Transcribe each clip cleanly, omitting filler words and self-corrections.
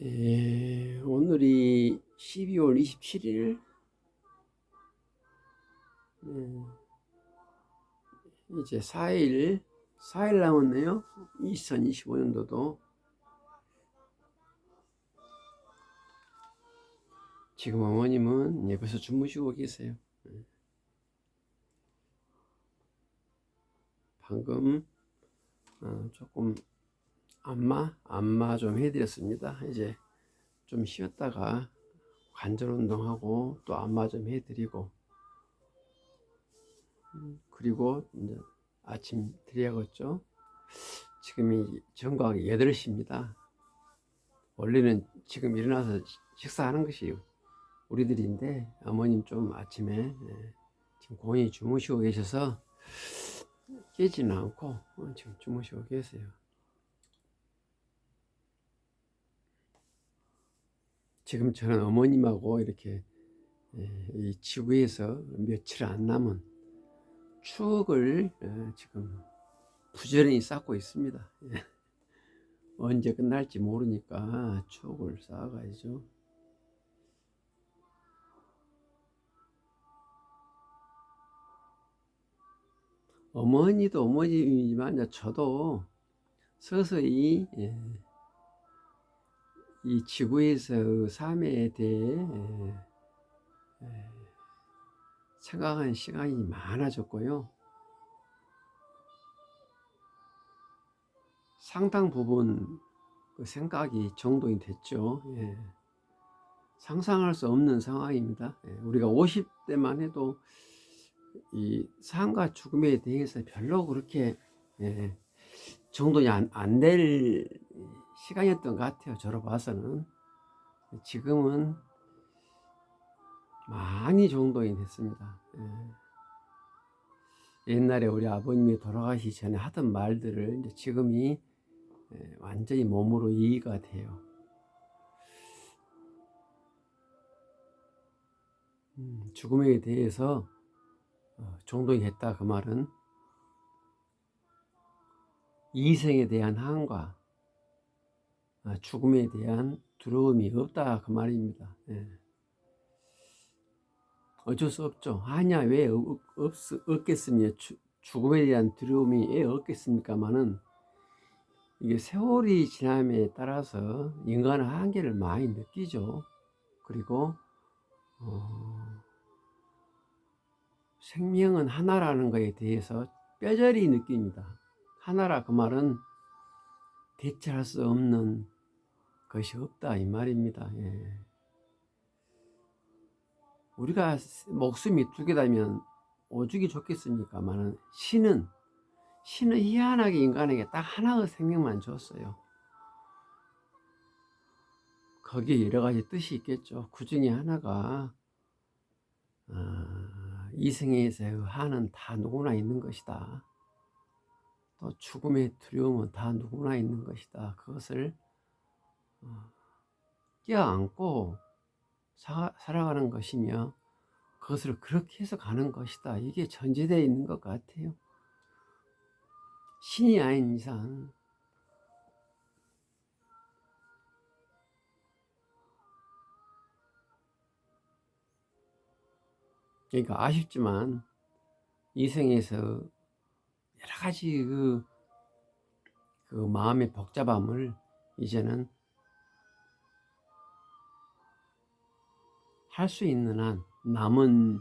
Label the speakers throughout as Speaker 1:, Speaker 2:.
Speaker 1: 오늘이 12월 27일. 이제 4일 남았네요. 2025년도도. 지금 어머님은 벌써 주무시고 계세요. 방금 조금 안마 좀 해드렸습니다. 이제 좀 쉬었다가 관절 운동하고 또 안마 좀 해드리고, 그리고 이제 아침 드려야겠죠. 지금이 정각 8시입니다. 원래는 지금 일어나서 식사하는 것이 우리들인데, 어머님 좀 아침에 지금 고인이 주무시고 계셔서 깨지는 않고 지금 주무시고 계세요. 지금 저는 어머님하고 이렇게 이 지구에서 며칠 안 남은 추억을 지금 부지런히 쌓고 있습니다. 언제 끝날지 모르니까 추억을 쌓아가야죠. 어머니도 어머니이지만 저도 서서히 이 지구에서 삶에 대해 생각하는 시간이 많아졌고요. 상당 부분 그 생각이 정돈이 됐죠. 상상할 수 없는 상황입니다. 우리가 50대만 해도 이 삶과 죽음에 대해서 별로 그렇게 정돈이 안 될 시간이었던 것 같아요. 저로 봐서는. 지금은 많이 정돈이 됐습니다. 옛날에 우리 아버님이 돌아가시기 전에 하던 말들을 이제 지금이 완전히 몸으로 이해가 돼요. 죽음에 대해서 정돈이 됐다, 그 말은 이생에 대한 한과 죽음에 대한 두려움이 없다, 그 말입니다. 어쩔 수 없죠. 하냐, 왜 없겠습니까? 죽음에 대한 두려움이 왜 없겠습니까마는, 이게 세월이 지남에 따라서 인간은 한계를 많이 느끼죠. 그리고 생명은 하나라는 것에 대해서 뼈저리 느낍니다. 하나라, 그 말은 대체할 수 없는 것이 없다, 이 말입니다. 우리가 목숨이 2개다면 오죽이 좋겠습니까마는, 신은 희한하게 인간에게 딱 하나의 생명만 줬어요. 거기에 여러 가지 뜻이 있겠죠. 그 중에 하나가 이생에서의 한은 다 누구나 있는 것이다. 또 죽음의 두려움은 다 누구나 있는 것이다. 그것을 껴안고 살아가는 것이며, 그것을 그렇게 해서 가는 것이다. 이게 전제되어 있는 것 같아요. 신이 아닌 이상. 그러니까 아쉽지만 이 생에서 여러 가지 그 마음의 복잡함을 이제는 할 수 있는 한, 남은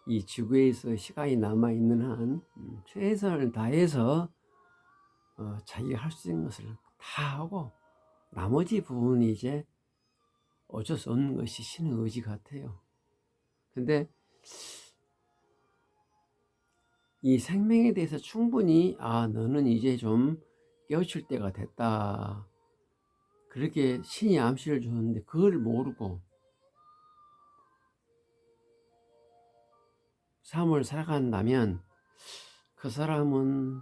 Speaker 1: 이 지구에서 시간이 남아 있는 한 최선을 다해서 자기가 할 수 있는 것을 다 하고, 나머지 부분이 이제 어쩔 수 없는 것이 신의 의지 같아요. 근데 이 생명에 대해서 충분히 너는 이제 좀 깨우칠 때가 됐다, 그렇게 신이 암시를 주는데 그걸 모르고 삶을 살아간다면 그 사람은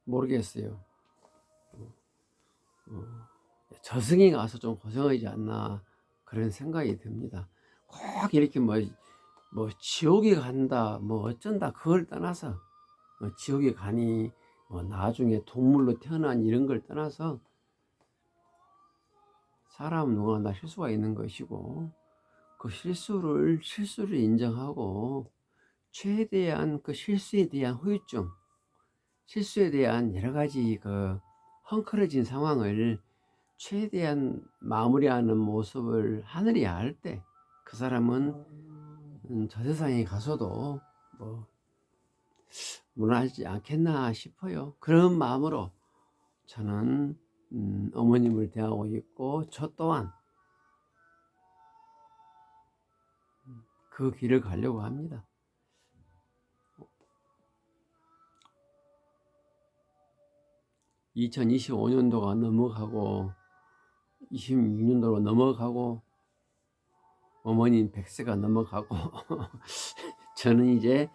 Speaker 1: 모르겠어요. 저승에 가서 좀 고생하지 않나, 그런 생각이 듭니다. 꼭 이렇게 뭐 지옥에 간다, 뭐 어쩐다, 그걸 떠나서 지옥에 가니 뭐 나중에 동물로 태어난 이런 걸 떠나서 사람은 누구나 실수가 있는 것이고 그 실수를 인정하고 최대한 그 실수에 대한 후유증, 실수에 대한 여러 가지 그 헝클어진 상황을 최대한 마무리하는 모습을 하늘이 알 때 그 사람은 저 세상에 가서도 뭐 무난하지 않겠나 싶어요. 그런 마음으로 저는 어머님을 대하고 있고 저 또한 그 길을 가려고 합니다. 2025년도가 넘어가고 26년도로 넘어가고 어머님 100세가 넘어가고 저는 이제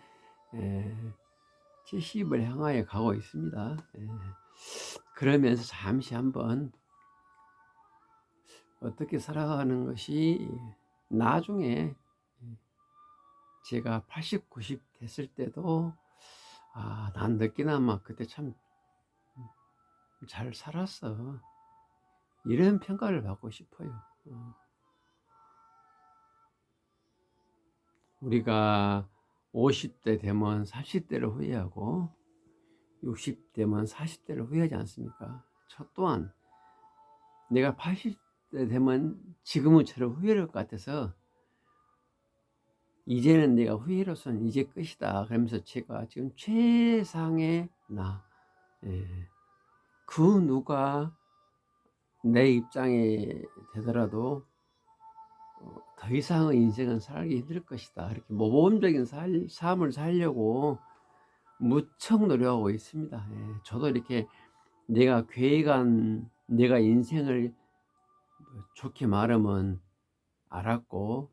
Speaker 1: 70을 향하여 가고 있습니다. 그러면서 잠시 한번 어떻게 살아가는 것이 나중에 제가 80, 90 됐을 때도 난 늦게나마 그때 참 잘 살았어, 이런 평가를 받고 싶어요. 우리가 50대 되면 30대를 후회하고 60되면 40대를 후회하지 않습니까? 저 또한 내가 80대 되면 지금은 저를 후회할 것 같아서 이제는 내가 후회로서는 이제 끝이다 그러면서 제가 지금 최상의 나, 그 누가 내 입장에 되더라도 더 이상의 인생은 살기 힘들 것이다, 이렇게 모범적인 삶을 살려고 무척 노력하고 있습니다. 저도 이렇게 내가 계획한 내가 인생을 좋게 말하면 알았고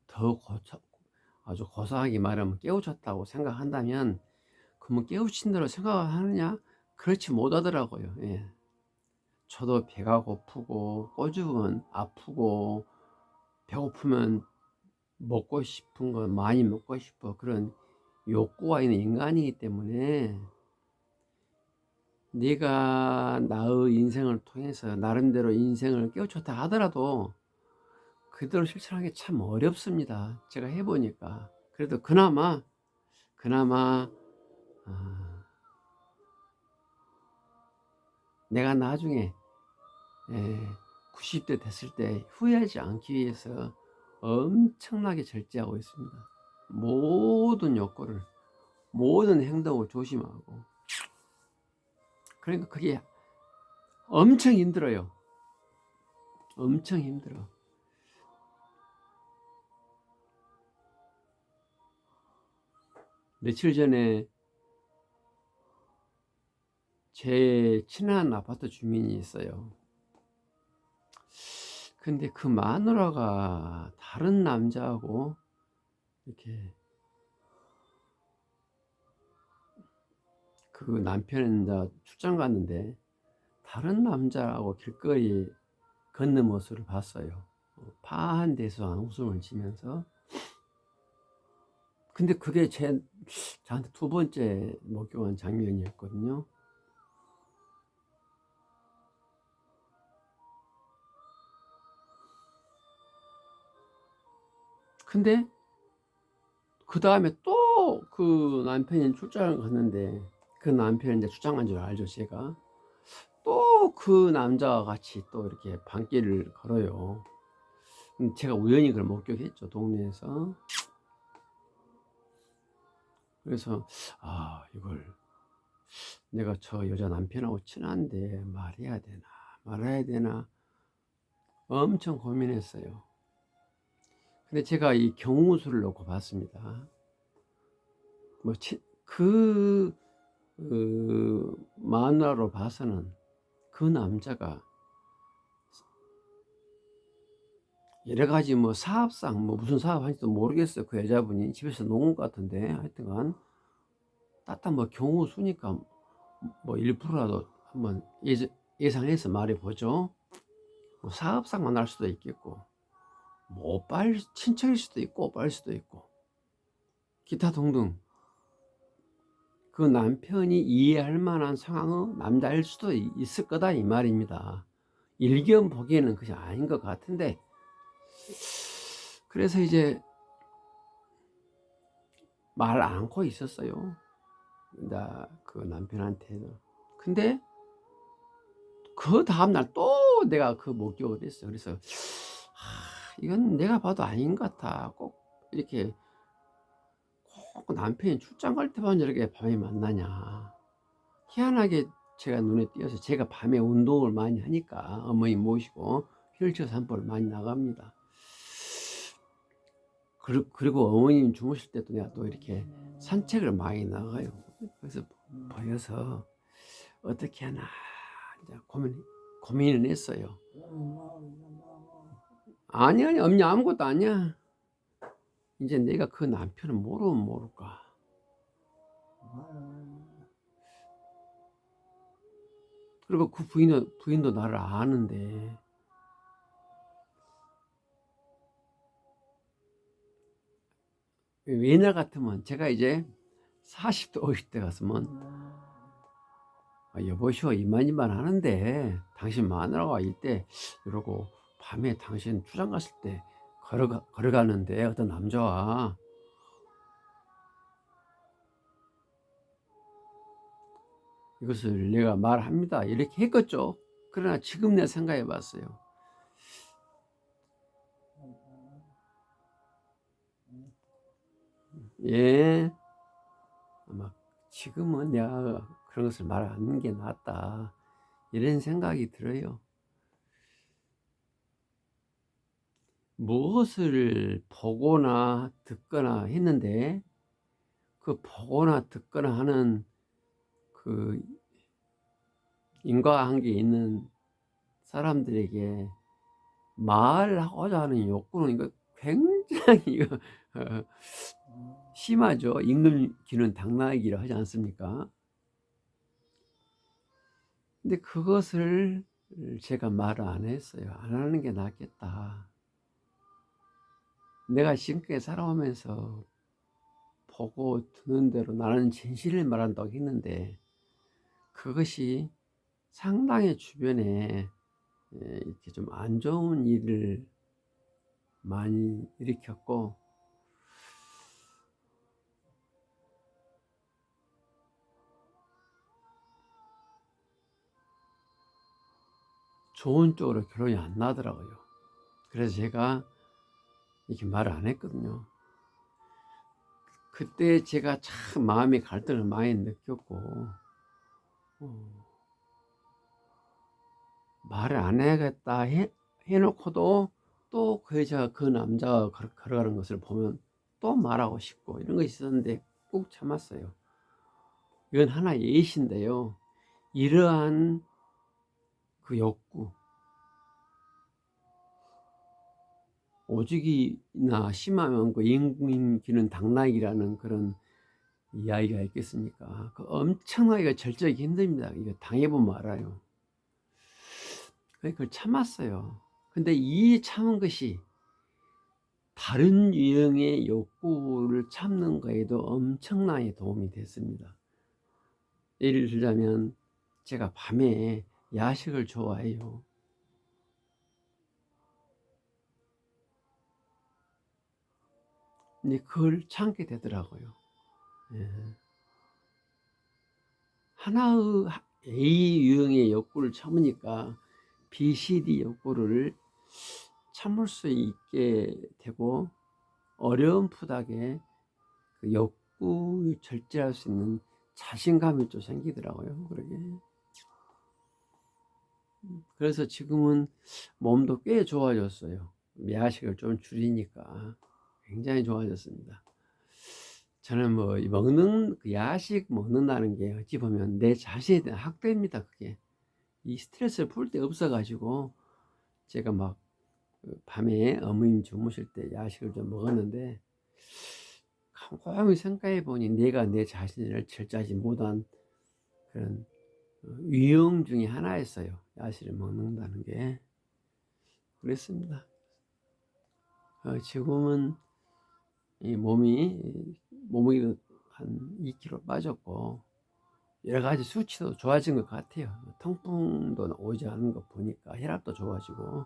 Speaker 1: 아주 고상하게 말하면 깨우쳤다고 생각한다면 그러면 깨우친 대로 생각하느냐? 그렇지 못하더라고요. 저도 배가 고프고 꼬집으면 아프고 배고프면 먹고 싶은 거 많이 먹고 싶어, 그런 욕구가 있는 인간이기 때문에 네가 나의 인생을 통해서 나름대로 인생을 깨우쳤다 하더라도 그대로 실천하기 참 어렵습니다. 제가 해보니까. 그래도 그나마 내가 나중에 90대 됐을 때 후회하지 않기 위해서 엄청나게 절제하고 있습니다. 모든 욕구를, 모든 행동을 조심하고. 그러니까 그게 엄청 힘들어요. 엄청 힘들어. 며칠 전에 제 친한 아파트 주민이 있어요. 근데 그 마누라가 다른 남자하고 이렇게, 그 남편은 이제 출장 갔는데 다른 남자하고 길거리 걷는 모습을 봤어요. 파한 데서 웃음을 지면서. 근데 그게 저한테 두 번째 목격한 장면이었거든요. 근데 그 다음에 또 그 남편이 출장을 갔는데, 그 남편이 이제 출장 간 줄 알죠, 제가. 또 그 남자와 같이 또 이렇게 밤길을 걸어요. 제가 우연히 그걸 목격했죠, 동네에서. 그래서 이걸 내가 저 여자 남편하고 친한데 말해야 되나 말아야 되나 엄청 고민했어요. 근데 제가 이 경우수를 놓고 봤습니다. 마누라로 봐서는 그 남자가 여러 가지 사업상 무슨 사업 하는지도 모르겠어요. 그 여자분이 집에서 놓은 것 같은데, 하여튼간 따뜻한 경우수니까 1%라도 한번 예상해서 말해보죠. 사업상 만날 수도 있겠고, 오빠일 친척일 수도 있고 오빠일 수도 있고 기타 등등. 그 남편이 이해할 만한 상황의 남자일 수도 있을 거다 이 말입니다. 일견 보기에는 그게 아닌 것 같은데, 그래서 이제 말 않고 있었어요. 나 그 남편한테는. 근데 그 다음날 또 내가 그 목격을 했어요. 그래서 이건 내가 봐도 아닌 것 같아. 꼭 이렇게 꼭 남편이 출장 갈 때만 이렇게 밤에 만나냐. 희한하게 제가 눈에 띄어서, 제가 밤에 운동을 많이 하니까 어머니 모시고 휠체어 산보를 많이 나갑니다. 그리고 어머님 주무실 때도 내가 또 이렇게 산책을 많이 나가요. 그래서 보여서 어떻게 하나 이제 고민을 했어요. 아니 엄니 아무것도 아니야. 이제 내가 그 남편을 모르면 모를까. 그리고 그 부인도 나를 아는데, 옛날 같으면 제가 이제 40대 50대 갔으면 여보시오 이만이만 하는데 당신 마누라가 이때 이러고, 밤에 당신 출장 갔을 때 걸어가는데 어떤 남자와 이것을 내가 말합니다 이렇게 했겠죠. 그러나 지금 내가 생각해 봤어요. 예, 아마 지금은 내가 그런 것을 말 안 하는 게 낫다 이런 생각이 들어요. 무엇을 보거나 듣거나 했는데, 그 보거나 듣거나 하는 그 인과관계에 있는 사람들에게 말하고자 하는 욕구는 이거 굉장히 이거 심하죠. 임금 기는 당나귀라 하지 않습니까? 근데 그것을 제가 말을 안 했어요. 안 하는 게 낫겠다. 내가 지금까지 살아오면서 보고 듣는 대로 나는 진실을 말한다고 했는데, 그것이 상당히 주변에 이렇게 좀 안 좋은 일을 많이 일으켰고, 좋은 쪽으로 결론이 안 나더라고요. 그래서 제가 이렇게 말을 안 했거든요. 그때 제가 참 마음의 갈등을 많이 느꼈고, 말을 안 해야겠다 해놓고도 또 그 여자가 그 남자가 걸어가는 것을 보면 또 말하고 싶고 이런 것이 있었는데 꾹 참았어요. 이건 하나의 예시인데요. 이러한 그 욕구, 오죽이나 심하면 그 임금기는 당나귀라는 그런 이야기가 있겠습니까? 그 엄청나게 절제하기 힘듭니다. 이거 당해보면 알아요. 그걸 참았어요. 근데 이 참은 것이 다른 유형의 욕구를 참는 거에도 엄청나게 도움이 됐습니다. 예를 들자면 제가 밤에 야식을 좋아해요. 근데 그걸 참게 되더라고요. 예. 하나의 A 유형의 욕구를 참으니까 B, C, D 욕구를 참을 수 있게 되고, 어렴풋하게 그 욕구 절제할 수 있는 자신감이 좀 생기더라고요. 그러게. 그래서 지금은 몸도 꽤 좋아졌어요. 야식을 좀 줄이니까 굉장히 좋아졌습니다. 저는 뭐 먹는 그 야식 먹는다는 게 어찌 보면 내 자신에 대한 학대입니다. 그게 이 스트레스를 풀 데 없어가지고 제가 막 밤에 어머님 주무실 때 야식을 좀 먹었는데, 곰곰이 생각해 보니 내가 내 자신을 절제하지 못한 그런 위험 중에 하나였어요. 야식을 먹는다는 게. 그랬습니다. 지금은 이 몸이 한 2kg 빠졌고 여러 가지 수치도 좋아진 것 같아요. 통풍도 오지 않은 거 보니까 혈압도 좋아지고.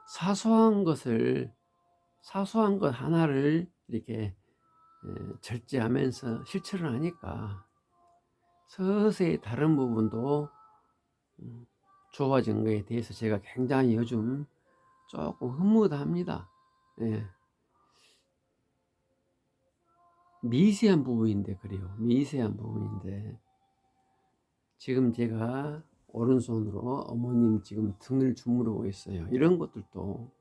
Speaker 1: 사소한 것 하나를 이렇게 절제하면서 실천을 하니까 서서히 다른 부분도 좋아진 거에 대해서 제가 굉장히 요즘 조금 흐뭇합니다. 예. 미세한 부분인데 그래요. 미세한 부분인데 지금 제가 오른손으로 어머님 지금 등을 주무르고 있어요. 이런 것들도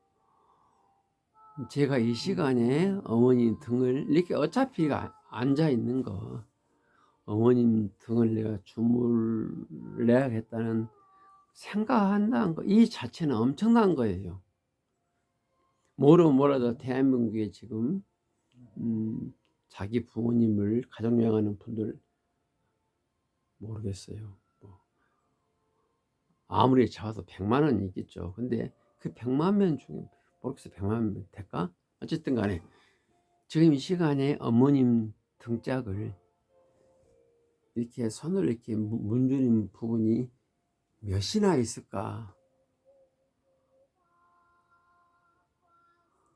Speaker 1: 제가 이 시간에 어머님 등을 이렇게 어차피 앉아 있는 거 어머님 등을 내가 주물러야겠다는 생각한다는 거 이 자체는 엄청난 거예요. 뭐라도 대한민국에 지금 자기 부모님을 가정요양하는 분들 모르겠어요. 뭐 아무리 잡아도 100만 원이 있겠죠. 근데 그 100만 명 중에 모르겠어요. 100만 명 될까? 어쨌든 간에 지금 이 시간에 어머님 등짝을 이렇게 손을 이렇게 문주는 부분이 몇이나 있을까?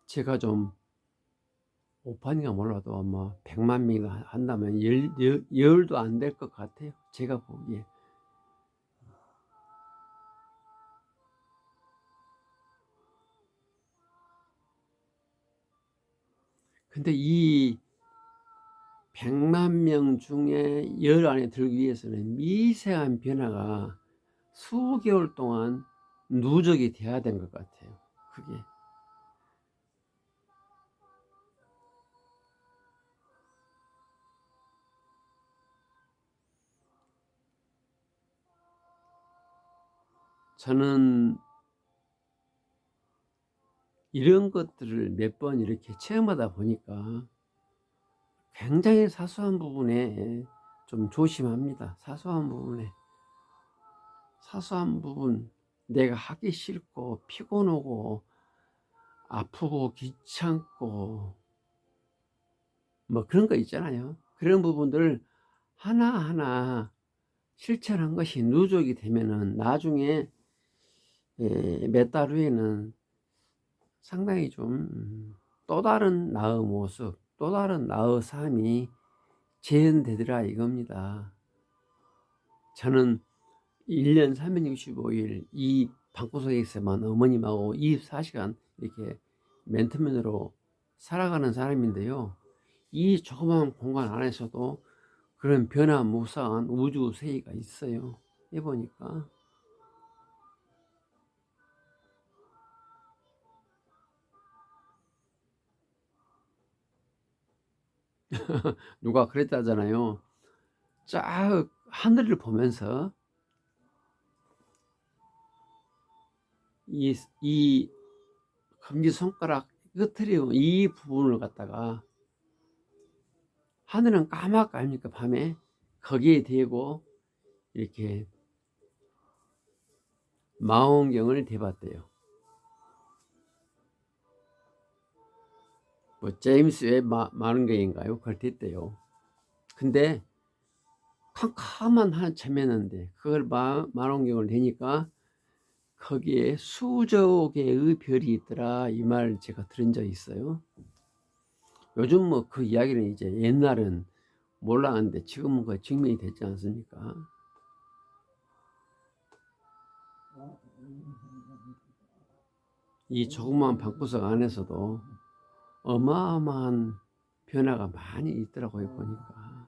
Speaker 1: 제가 좀 오판인가 몰라도 아마 100만 명이 한다면 열도 안 될 것 같아요. 제가 보기에. 근데 이 100만 명 중에 열 안에 들기 위해서는 미세한 변화가 수개월 동안 누적이 돼야 된 것 같아요. 그게. 저는 이런 것들을 몇 번 이렇게 체험하다 보니까 굉장히 사소한 부분에 좀 조심합니다. 사소한 부분 내가 하기 싫고 피곤하고 아프고 귀찮고 뭐 그런 거 있잖아요. 그런 부분들을 하나하나 실천한 것이 누적이 되면은 나중에 몇 달 후에는 상당히 좀 또 다른 나의 모습, 또 다른 나의 삶이 재현되더라 이겁니다. 저는 1년 365일 이 방구석에서만 어머님하고 24시간 이렇게 맨투맨으로 살아가는 사람인데요. 이 조그마한 공간 안에서도 그런 변화무쌍한 우주 세계가 있어요. 해보니까. 누가 그랬다잖아요. 쫙 하늘을 보면서 이 검지손가락 끝에 이 부분을 갖다가 하늘은 까맣니까 밤에 거기에 대고 이렇게 망원경을 대봤대요. 뭐 제임스 웹 망원경인가요? 그걸 댔대요. 근데 캄캄한 한 참이었는데 그걸 망원경을 대니까 거기에 수조 개의 별이 있더라 이 말을 제가 들은 적이 있어요. 요즘 뭐 그 이야기는 이제 옛날은 몰랐는데 지금은 그 증명이 됐지 않습니까? 이 조그마한 방구석 안에서도 어마어마한 변화가 많이 있더라고요 보니까.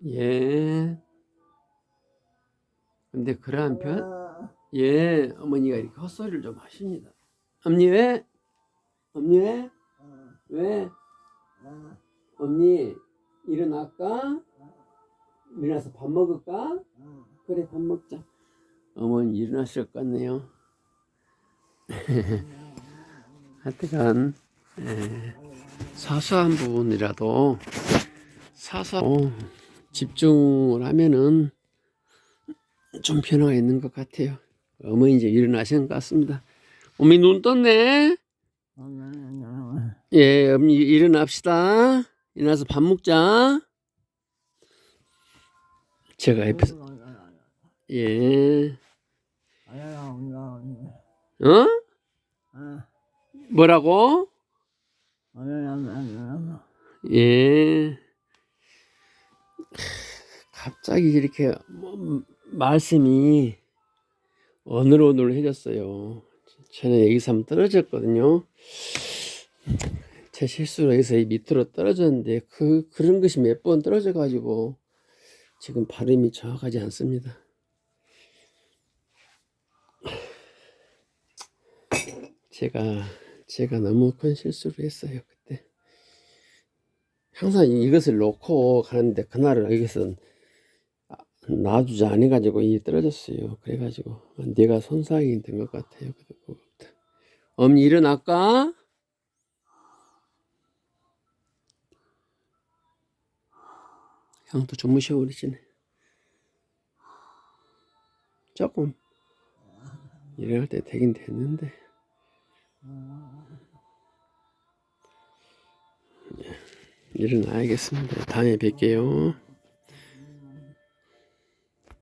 Speaker 1: 예. 근데 그러한 예, 어머니가 이렇게 헛소리를 좀 하십니다. 엄니 왜? 엄니 왜? 왜? 엄니 일어날까? 일어나서 밥 먹을까? 그래 밥 먹자. 어머니 일어나실 것 같네요. 하여튼간 사소한 부분이라도 집중을 하면은 좀 변화가 있는 것 같아요. 어머니 이제 일어나신 것 같습니다. 어머니 눈 떴네. 예, 어머니 일어납시다. 일어나서 밥 먹자. 제가 옆에서 예. 어? 뭐라고? 예. 갑자기 이렇게 말씀이 어느러어느러해졌어요. 저는 여기서 한번 떨어졌거든요. 제 실수로 여기서 밑으로 떨어졌는데 그런 것이 몇 번 떨어져 가지고 지금 발음이 정확하지 않습니다. 제가 너무 큰 실수를 했어요 그때. 항상 이것을 놓고 가는데 그날은 여기서 놔주지 않아 가지고 이 떨어졌어요. 그래가지고 내가 손상이 된 것 같아요. 어머니 일어날까? 형도 주무셔버리시네. 조금 일어날 때 되긴 됐는데 일어나야겠습니다. 다음에 뵐게요.